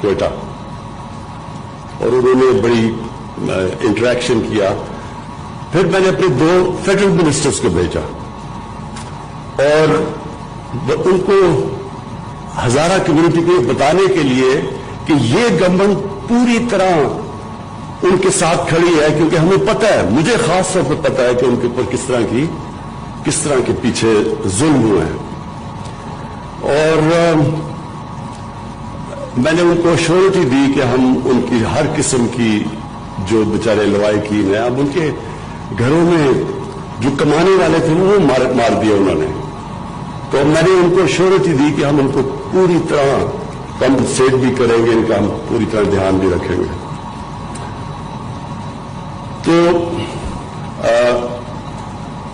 کوئٹہ, اور انہوں نے بڑی انٹریکشن کیا. پھر میں نے اپنے 2 فیڈرل منسٹرز کو بھیجا اور ان کو ہزارہ کمیونٹی کو بتانے کے لیے کہ یہ گورنمنٹ پوری طرح ان کے ساتھ کھڑی ہے, کیونکہ ہمیں پتہ ہے, مجھے خاص طور پر پتہ ہے کہ ان کے اوپر کس طرح کے پیچھے ظلم ہوئے ہیں. اور میں نے ان کو شیورٹی دی کہ ہم ان کی ہر قسم کی جو بیچارے لوائقین ہیں, اب ان کے گھروں میں جو کمانے والے تھے وہ مار دیا انہوں نے, تو میں نے ان کو شیورٹی دی کہ ہم ان کو پوری طرح کمپنسیٹ بھی کریں گے, ان کا ہم پوری طرح دھیان بھی رکھیں گے. تو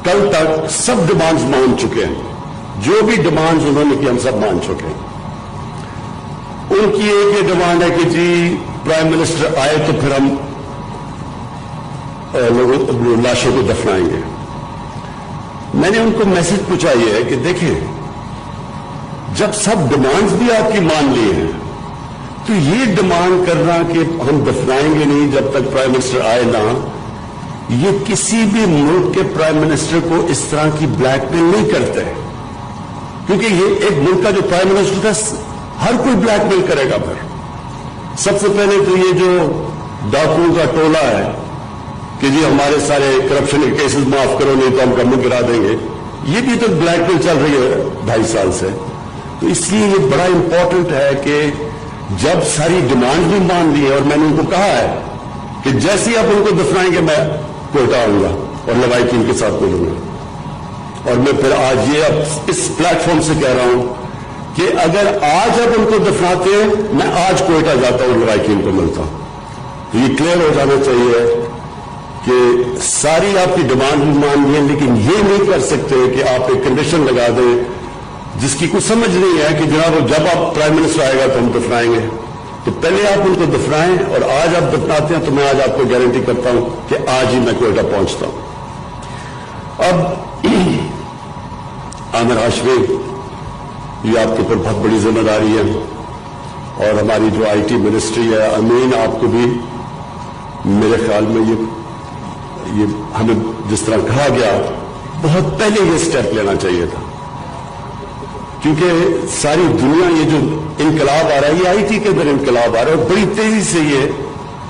کل تک سب ڈیمانڈز مان چکے ہیں, جو بھی ڈیمانڈز انہوں نے کی ہم سب مان چکے ہیں. ان کی ایک یہ ڈیمانڈ ہے کہ جی پرائم منسٹر آئے تو پھر ہم لاشوں کو دفنائیں گے. میں نے ان کو میسج پوچھا یہ ہے کہ دیکھیں, جب سب ڈیمانڈز بھی آپ کی مان لی ہیں تو یہ ڈیمانڈ کرنا کہ ہم دفنائیں گے نہیں جب تک پرائم منسٹر آئے نہ, یہ کسی بھی ملک کے پرائم منسٹر کو اس طرح کی بلیک میل نہیں کرتے, کیونکہ یہ ایک ملک کا جو پرائم منسٹر تھا ہر کوئی بلیک میل کرے گا. پھر سب سے پہلے تو یہ جو ڈاکوؤں کا ٹولہ ہے کہ جی ہمارے سارے کرپشن کے کیسز معاف کرو نہیں تو ہم گورنمنٹ گرا دیں گے, یہ بھی تو بلیک میل چل رہی ہے 2.5 سال سے. تو اس لیے یہ بڑا امپورٹنٹ ہے کہ جب ساری ڈیمانڈ بھی مان لی ہے, اور میں نے ان کو کہا ہے کہ جیسے آپ ان کو دفنائیں گے میں کوئٹہ آؤں گا اور لوائقین کے ساتھ ملوں گا. اور میں پھر آج یہ اب اس پلیٹ فارم سے کہہ رہا ہوں کہ اگر آج آپ ان کو دفناتے ہیں میں آج کوئٹہ جاتا ہوں, لوائقین کو ملتا ہوں. تو یہ کلیئر ہو جانا چاہیے کہ ساری آپ کی ڈیمانڈ بھی مان لیں, لیکن یہ نہیں کر سکتے کہ آپ ایک کنڈیشن لگا دیں جس کی کوئی سمجھ نہیں ہے کہ جناب جب آپ پرائم منسٹر آئے گا تو ہم دفنائیں گے. تو پہلے آپ ان کو دفنائیں, اور آج آپ دفناتے ہیں تو میں آج آپ کو گارنٹی کرتا ہوں کہ آج ہی میں کوئٹہ پہنچتا ہوں. اب عامر ہاشمی, یہ آپ کے اوپر بہت بڑی ذمہ داری ہے, اور ہماری جو آئی ٹی منسٹری ہے, امین آپ کو بھی میرے خیال میں یہ ہمیں جس طرح کہا گیا بہت پہلے یہ سٹیپ لینا چاہیے تھا, کیونکہ ساری دنیا یہ جو انقلاب آ رہا ہے یہ آئی ٹی کے اندر انقلاب آ رہا ہے, اور بڑی تیزی سے یہ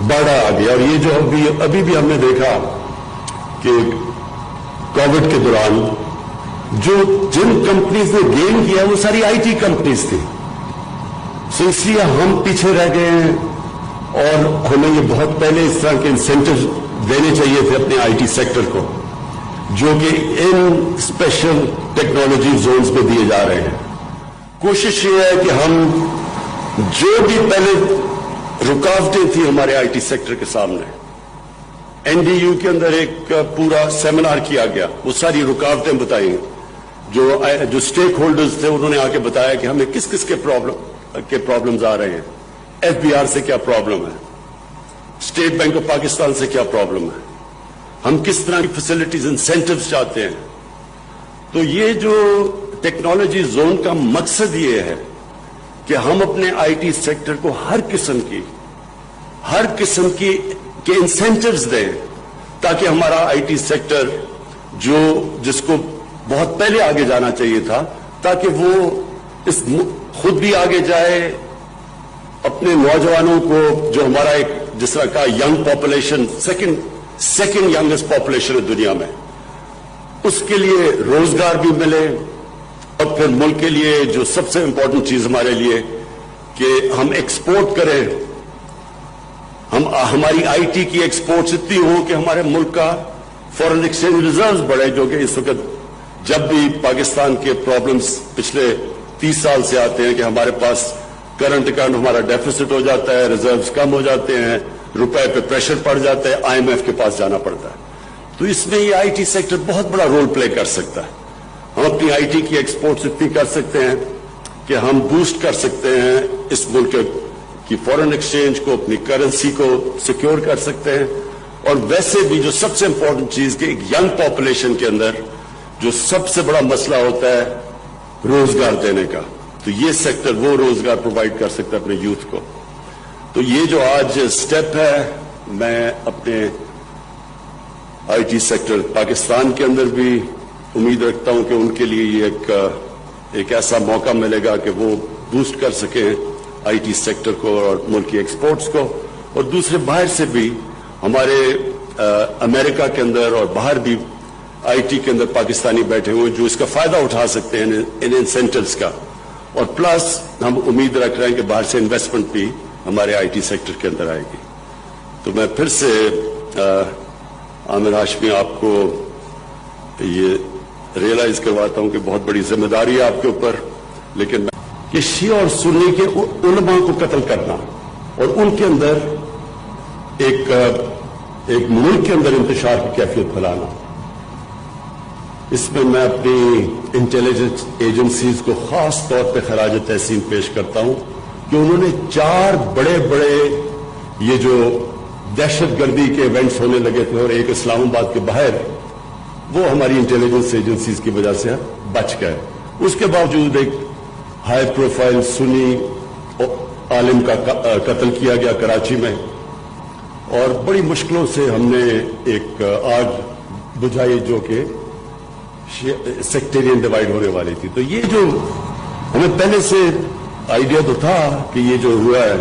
بڑھا آ گیا. اور یہ جو ابھی بھی ہم نے دیکھا کہ کووڈ کے دوران جن کمپنیز نے گین کیا وہ ساری آئی ٹی کمپنیز تھی. سو اس لیے ہم پیچھے رہ گئے ہیں, اور ہمیں یہ بہت پہلے اس طرح کے انسینٹو دینے چاہیے تھے اپنے آئی ٹی سیکٹر کو, جو کہ ان اسپیشل ٹیکنالوجی زونز میں دیے جا رہے ہیں. کوشش یہ ہے کہ ہم جو بھی پہلے رکاوٹیں تھیں ہمارے آئی ٹی سیکٹر کے سامنے, این ڈی یو کے اندر ایک پورا سیمینار کیا گیا, وہ ساری رکاوٹیں بتائیں, جو اسٹیک ہولڈرز تھے انہوں نے آ کے بتایا کہ ہمیں کس کس کے پرابلمز آ رہے ہیں, ایف بی آر سے کیا پرابلم ہے, اسٹیٹ بینک آف پاکستان سے کیا پرابلم ہے, ہم کس طرح کی فیسلٹیز انسینٹیوز چاہتے ہیں. تو یہ جو ٹیکنالوجی زون کا مقصد یہ ہے کہ ہم اپنے آئی ٹی سیکٹر کو ہر قسم کی انسینٹیوز دیں, تاکہ ہمارا آئی ٹی سیکٹر جس کو بہت پہلے آگے جانا چاہیے تھا, تاکہ وہ خود بھی آگے جائے, اپنے نوجوانوں کو, جو ہمارا ایک جس طرح کا young population second youngest population ہے دنیا میں, اس کے لیے روزگار بھی ملے, اور پھر ملک کے لیے جو سب سے امپورٹنٹ چیز ہمارے لیے کہ ہم ایکسپورٹ کریں, ہماری آئی ٹی کی ایکسپورٹس اتنی ہوں کہ ہمارے ملک کا فورن ایکسچینج ریزروز بڑھے, جو کہ اس وقت جب بھی پاکستان کے پرابلمز پچھلے 30 سال سے آتے ہیں کہ ہمارے پاس کرنٹ اکاؤنٹ ہمارا ڈیفیسٹ ہو جاتا ہے, ریزروز کم ہو جاتے ہیں, روپے پہ پریشر پڑ جاتا ہے, آئی ایم ایف کے پاس جانا پڑتا ہے. تو اس میں یہ آئی ٹی سیکٹر بہت بڑا رول پلے کر سکتا ہے. ہم اپنی آئی ٹی کی ایکسپورٹس اتنی کر سکتے ہیں کہ ہم بوسٹ کر سکتے ہیں اس ملک کی فورن ایکسچینج کو, اپنی کرنسی کو سیکیور کر سکتے ہیں. اور ویسے بھی جو سب سے امپورٹنٹ چیز کہ ایک ینگ پاپولیشن کے اندر جو سب سے بڑا مسئلہ ہوتا ہے روزگار دینے کا, تو یہ سیکٹر وہ روزگار پرووائڈ کر سکتا ہے اپنے یوتھ کو. تو یہ جو آج سٹیپ ہے، میں اپنے آئی ٹی سیکٹر پاکستان کے اندر بھی امید رکھتا ہوں کہ ان کے لیے یہ ایک ایسا موقع ملے گا کہ وہ بوسٹ کر سکیں آئی ٹی سیکٹر کو اور ملکی ایکسپورٹس کو، اور دوسرے باہر سے بھی ہمارے امریکہ کے اندر اور باہر بھی آئی ٹی کے اندر پاکستانی بیٹھے ہوئے جو اس کا فائدہ اٹھا سکتے ہیں ان انسینٹیوز کا، اور پلس ہم امید رکھ رہے ہیں کہ باہر سے انویسٹمنٹ بھی ہمارے آئی ٹی سیکٹر کے اندر آئے گی۔ تو میں پھر سے عامر ہاشمی آپ کو یہ ریئلائز کرواتا ہوں کہ بہت بڑی ذمہ داری ہے آپ کے اوپر، لیکن کہ شیعہ اور سنی کے علماء کو قتل کرنا اور ان کے اندر ایک ملک کے اندر انتشار کی کیفیت پھیلانا، اس میں میں اپنی انٹیلیجنس ایجنسیز کو خاص طور پہ خراج تحسین پیش کرتا ہوں کہ انہوں نے 4 بڑے بڑے یہ جو دہشت گردی کے ایونٹس ہونے لگے تھے اور ایک اسلام آباد کے باہر، وہ ہماری انٹیلیجنس ایجنسیز کی وجہ سے بچ گئے۔ اس کے باوجود ایک ہائی پروفائل سنی عالم کا قتل کیا گیا کراچی میں، اور بڑی مشکلوں سے ہم نے ایک آگ بجھائی جو کہ سیکٹیرین ڈیوائڈ ہونے والی تھی۔ تو یہ جو ہمیں پہلے سے آئیڈیا تو تھا کہ یہ جو ہوا ہے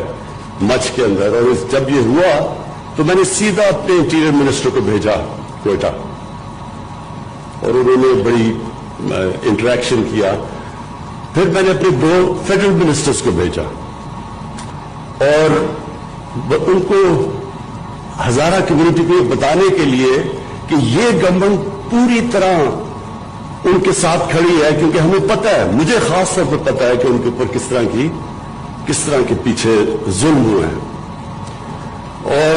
مچھ کے اندر، اور جب یہ ہوا تو میں نے سیدھا اپنے انٹیریئر منسٹر کو بھیجا کوئٹہ، اور انہوں نے بڑی انٹریکشن کیا۔ پھر میں نے اپنے 2 فیڈرل منسٹرز کو بھیجا اور ان کو ہزارہ کمیونٹی کو یہ بتانے کے لیے کہ یہ گورنمنٹ پوری طرح ان کے ساتھ کھڑی ہے، کیونکہ ہمیں پتہ ہے، مجھے خاص طور پر پتہ ہے کہ ان کے اوپر کس طرح کے پیچھے ظلم ہوئے ہیں، اور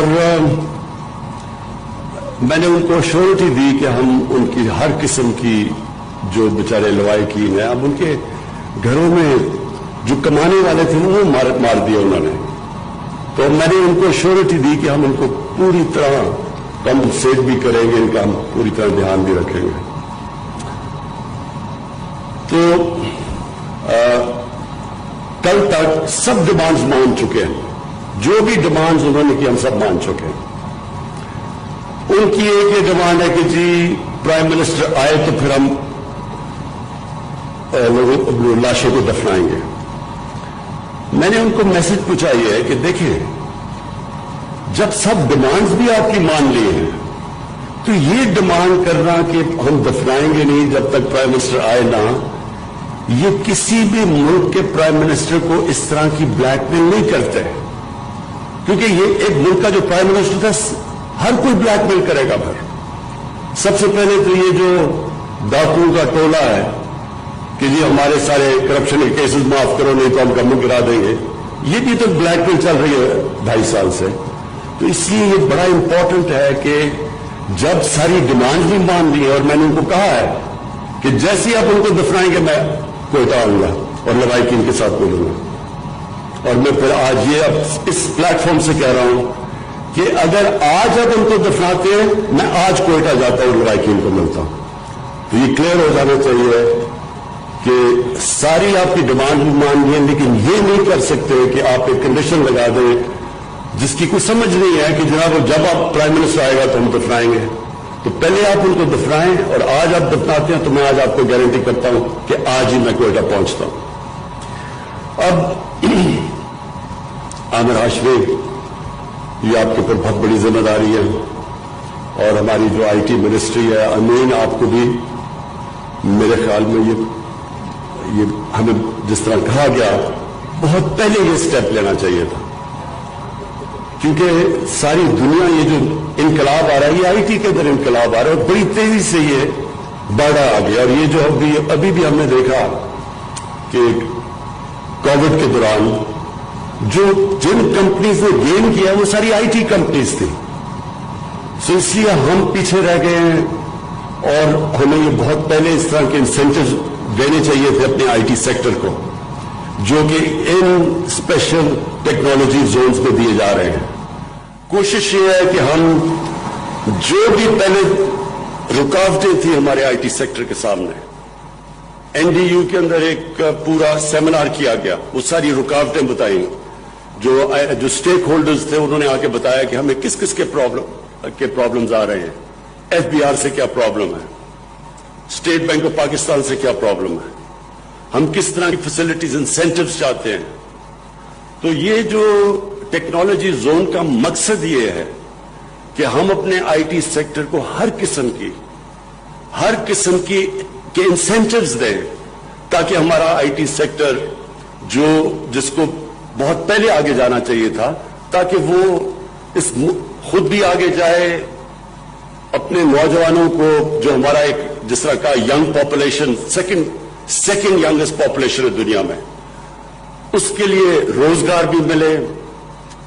میں نے ان کو شیورٹی دی کہ ہم ان کی ہر قسم کی جو بیچارے لوائقین ہیں، اب ان کے گھروں میں جو کمانے والے تھے وہ مار دیا انہوں نے، تو میں نے ان کو شیورٹی دی کہ ہم ان کو پوری طرح کمپنسیٹ بھی کریں گے، ان کا ہم پوری طرح دھیان بھی رکھیں گے۔ تو کل تک سب ڈیمانڈز مان چکے ہیں، جو بھی ڈیمانڈز انہوں نے کی ہم سب مان چکے ہیں۔ ان کی ایک یہ ڈیمانڈ ہے کہ جی پرائم منسٹر آئے تو پھر ہم لاشوں کو دفنائیں گے۔ میں نے ان کو میسج پوچھا یہ ہے کہ دیکھیں، جب سب ڈیمانڈز بھی آپ کی مان لی ہیں تو یہ ڈیمانڈ کرنا کہ ہم دفنائیں گے نہیں جب تک پرائم منسٹر آئے نہ، یہ کسی بھی ملک کے پرائم منسٹر کو اس طرح کی بلیک میل نہیں کرتے، کیونکہ یہ ایک ملک کا جو پرائم منسٹر تھا ہر کوئی بلیک میل کرے گا۔ پھر سب سے پہلے تو یہ جو ڈاکوؤں کا ٹولہ ہے کہ جی ہمارے سارے کرپشن کے کیسز معاف کرو نہیں تو ہم کم گرا دیں گے، یہ بھی تو بلیک میل چل رہی ہے 2.5 سال سے۔ تو اس لیے یہ بڑا امپورٹنٹ ہے کہ جب ساری ڈیمانڈ بھی مان لی ہے، اور میں نے ان کو کہا ہے کہ جیسے ہی آپ ان کو دفنائیں گے میں کوئٹہ آؤں گا اور لوائقین کے ساتھ بولوں گا، اور میں پھر آج یہ اب اس پلیٹ فارم سے کہہ رہا ہوں کہ اگر آج اب ان کو دفناتے ہیں میں آج کوئٹہ جاتا ہوں، لوائقین کو ملتا ہوں۔ تو یہ کلیئر ہو جانا چاہیے کہ ساری آپ کی ڈیمانڈ بھی مان لی ہے، لیکن یہ نہیں کر سکتے کہ آپ ایک کنڈیشن لگا دیں جس کی کوئی سمجھ نہیں ہے کہ جناب جب آپ پرائم منسٹر آئے گا تو ہم دفنائیں گے۔ تو پہلے آپ ان کو دفنائیں، اور آج آپ دفناتے ہیں تو میں آج آپ کو گارنٹی کرتا ہوں کہ آج ہی میں کوئٹہ پہنچتا ہوں۔ اب عامر ہاشمی، یہ آپ کے اوپر بہت بڑی ذمہ داری ہے، اور ہماری جو آئی ٹی منسٹری ہے، امین آپ کو بھی میرے خیال میں یہ ہمیں جس طرح کہا گیا بہت پہلے یہ سٹیپ لینا چاہیے تھا، کیونکہ ساری دنیا یہ جو انقلاب آ رہا ہے یہ آئی ٹی کے اندر انقلاب آ رہا ہے، اور بڑی تیزی سے یہ بڑھ رہا آگے۔ اور یہ جو ابھی بھی ہم نے دیکھا کہ کووڈ کے دوران جن کمپنیز نے گین کیا وہ ساری آئی ٹی کمپنیز تھی، سو اس لیے ہم پیچھے رہ گئے ہیں، اور ہمیں یہ بہت پہلے اس طرح کے انسینٹیوز دینے چاہیے تھے اپنے آئی ٹی سیکٹر کو، جو کہ ان اسپیشل ٹیکنالوجی زونز میں دیے جا رہے ہیں۔ کوشش یہ ہے کہ ہم جو بھی پہلے رکاوٹیں تھیں ہمارے آئی ٹی سیکٹر کے سامنے، این ڈی یو کے اندر ایک پورا سیمینار کیا گیا، وہ ساری رکاوٹیں بتائیں، جو اسٹیک ہولڈرز تھے انہوں نے آ کے بتایا کہ ہمیں کس کس کے پرابلمز آ رہے ہیں. ایف بی آر سے کیا پرابلم ہے, اسٹیٹ بینک آف پاکستان سے کیا پرابلم ہے, ہم کس طرح کی فیسلٹیز انسینٹیوز چاہتے ہیں. تو یہ جو ٹیکنالوجی زون کا مقصد یہ ہے کہ ہم اپنے آئی ٹی سیکٹر کو ہر قسم کی انسینٹیوز دیں تاکہ ہمارا آئی ٹی سیکٹر جس کو بہت پہلے آگے جانا چاہیے تھا, تاکہ وہ خود بھی آگے جائے, اپنے نوجوانوں کو, جو ہمارا ایک جس طرح کا young population second youngest population ہے دنیا میں, اس کے لیے روزگار بھی ملے,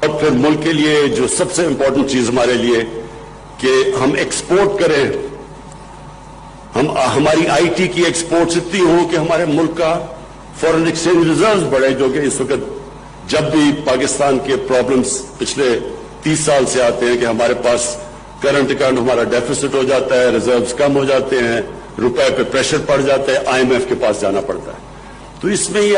اور پھر ملک کے لیے جو سب سے امپورٹنٹ چیز ہمارے لیے کہ ہم ایکسپورٹ کریں, ہماری آئی ٹی کی ایکسپورٹس اتنی ہوں کہ ہمارے ملک کا فورن ایکسچینج ریزروز بڑھے, جو کہ اس وقت جب بھی پاکستان کے پرابلمز پچھلے 30 سال سے آتے ہیں کہ ہمارے پاس کرنٹ اکاؤنٹ ہمارا ڈیفیسٹ ہو جاتا ہے, ریزروز کم ہو جاتے ہیں, روپے پہ پریشر پڑ جاتا ہے, آئی ایم ایف کے پاس جانا پڑتا ہے. تو اس میں یہ